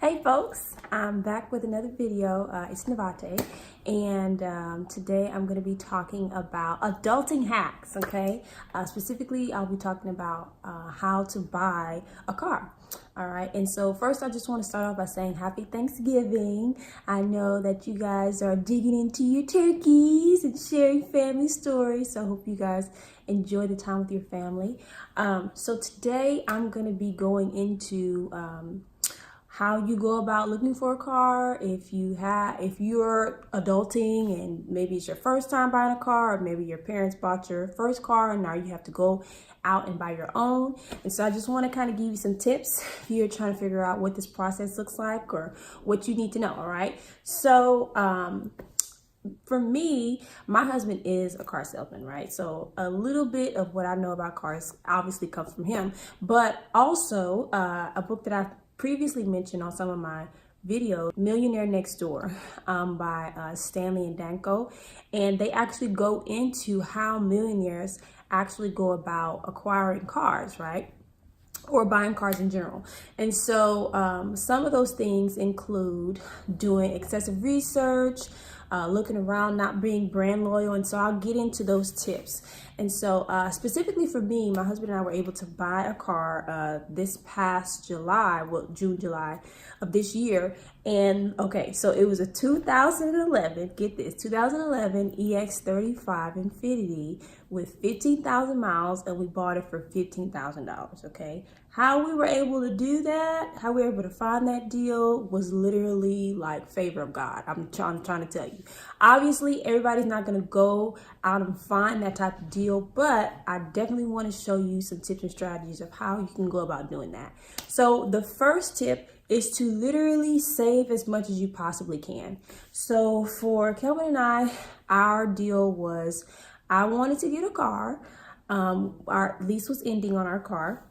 Hey folks, I'm back with another video. It's Navate, and today I'm going to be talking about adulting hacks, okay? Specifically, I'll be talking about how to buy a car. All right, and so first I just want to start off by saying happy Thanksgiving. I know that you guys are digging into your turkeys and sharing family stories, so I hope you guys enjoy the time with your family. So today I'm going to be going into how you go about looking for a car, if you're adulting and maybe it's your first time buying a car, or maybe your parents bought your first car and now you have to go out and buy your own. And so I just want to kind of give you some tips if you're trying to figure out what this process looks like or what you need to know. All right, so for me, my husband is a car salesman, right? So a little bit of what I know about cars obviously comes from him, but also a book that I've previously mentioned on some of my videos, Millionaire Next Door by Stanley and Danko. And they actually go into how millionaires actually go about acquiring cars, right? Or buying cars in general. And so some of those things include doing excessive research, looking around, not being brand loyal. And so I'll get into those tips. And so specifically for me, my husband and I were able to buy a car this past July, well, June, July of this year. And okay, so it was a 2011, get this, 2011 EX35 Infiniti with 15,000 miles, and we bought it for $15,000, okay? How we were able to do that, how we were able to find that deal was literally like favor of God. I'm trying to tell you. Obviously, everybody's not gonna go out and find that type of deal, but I definitely want to show you some tips and strategies of how you can go about doing that. So the first tip is to literally save as much as you possibly can. So for Kelvin and I, our deal was, I wanted to get a car. Our lease was ending on our car,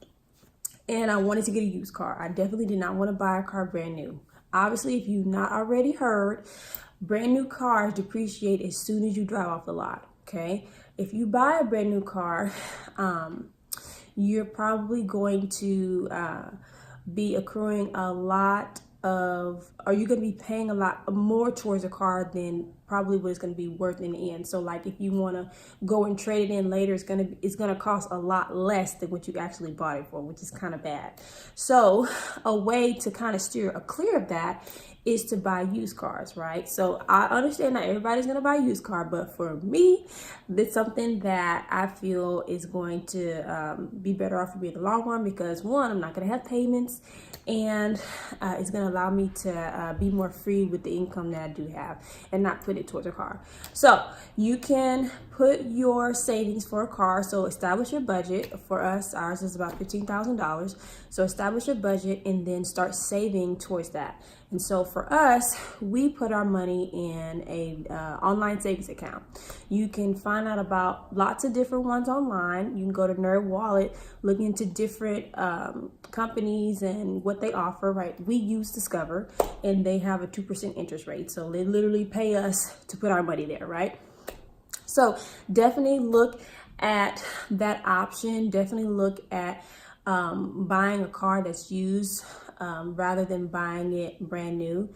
and I wanted to get a used car. I definitely did not want to buy a car brand new. Obviously, if you've not already heard, brand new cars depreciate as soon as you drive off the lot, okay? If you buy a brand new car, you're probably going to be accruing a lot of, or you're going to be paying a lot more towards a car than probably what it's going to be worth in the end. So like if you want to go and trade it in later, it's going to cost a lot less than what you actually bought it for, which is kind of bad. So a way to kind of steer clear of that is to buy used cars, right? So I understand that everybody's going to buy a used car, but for me, it's something that I feel is going to be better off for me in the long run, because one, I'm not going to have payments, and it's going to allow me to be more free with the income that I do have and not put it towards a car. So you can put your savings for a car. So establish your budget. For us, ours is about $15,000. So establish your budget and then start saving towards that. And so for us, we put our money in a online savings account. You can find out about lots of different ones online. You can go to Nerd Wallet, look into different companies and what they offer, right? We use Discover, and they have a 2% interest rate. So they literally pay us to put our money there, right? So definitely look at that option. Definitely look at buying a car that's used rather than buying it brand new,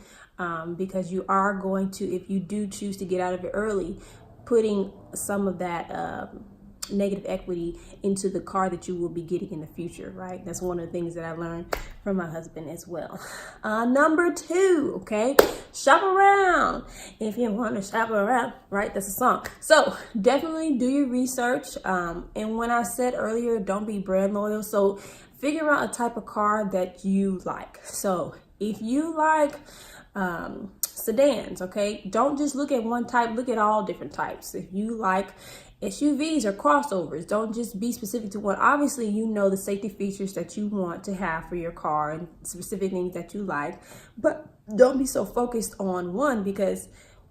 because you are going to, if you do choose to get out of it early, putting some of that negative equity into the car that you will be getting in the future, right? That's one of the things that I learned from my husband as well. Number two, okay, shop around. If you want to shop around, right? That's a song. So definitely do your research. And when I said earlier, don't be brand loyal. So figure out a type of car that you like. So if you like sedans, okay, don't just look at one type, look at all different types. If you like SUVs or crossovers, don't just be specific to one. Obviously, you know the safety features that you want to have for your car and specific things that you like, but don't be so focused on one, because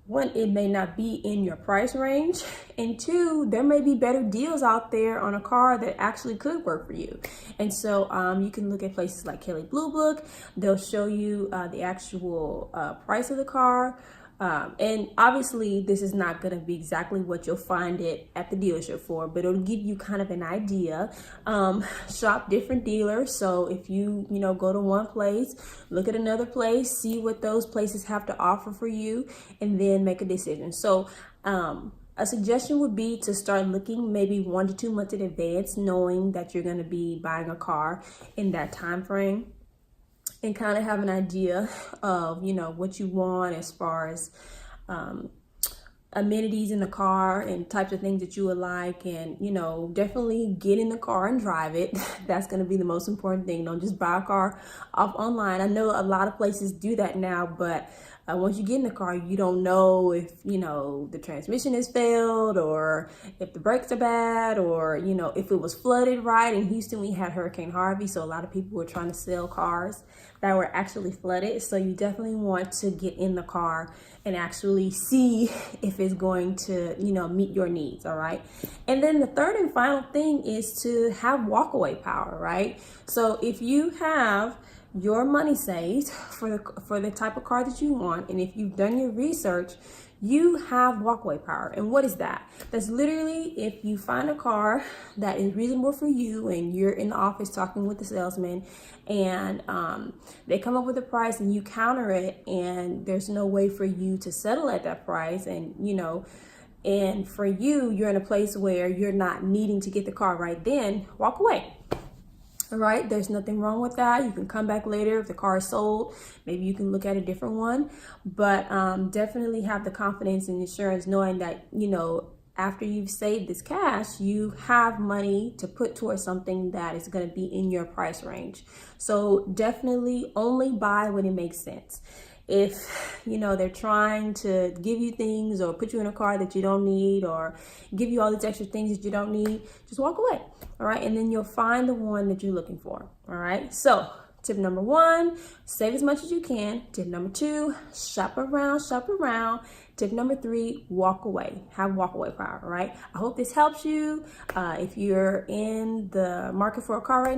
one, it may not be in your price range, and two, there may be better deals out there on a car that actually could work for you. And so you can look at places like Kelley Blue Book. They'll show you the actual price of the car. And obviously this is not going to be exactly what you'll find it at the dealership for, but it'll give you kind of an idea. Shop different dealers. So if you go to one place, look at another place, see what those places have to offer for you, and then make a decision. So a suggestion would be to start looking maybe 1 to 2 months in advance, knowing that you're going to be buying a car in that time frame, and kind of have an idea of what you want as far as amenities in the car and types of things that you would like. And definitely get in the car and drive it. That's going to be the most important thing. Don't just buy a car off online. I know a lot of places do that now, but once you get in the car, you don't know if the transmission has failed, or if the brakes are bad, or if it was flooded. Right, in Houston we had Hurricane Harvey, so a lot of people were trying to sell cars that were actually flooded. So you definitely want to get in the car and actually see if it's going to meet your needs. All right, and then the third and final thing is to have walkaway power. Right, so if you have your money saved for the type of car that you want, and if you've done your research, you have walkaway power. And what is that? That's literally if you find a car that is reasonable for you, and you're in the office talking with the salesman, and they come up with a price and you counter it, and there's no way for you to settle at that price, and and for you're in a place where you're not needing to get the car right then, walk away. All right, there's nothing wrong with that. You can come back later if the car is sold. Maybe you can look at a different one, but definitely have the confidence and insurance knowing that, after you've saved this cash, you have money to put towards something that is going to be in your price range. So definitely only buy when it makes sense. If they're trying to give you things or put you in a car that you don't need, or give you all these extra things that you don't need, just walk away. All right, and then you'll find the one that you're looking for. All right, so tip number 1, save as much as you can. Tip number 2, shop around. Tip number 3, walk away. Have walkaway power. All right, I hope this helps you. If you're in the market for a car right now,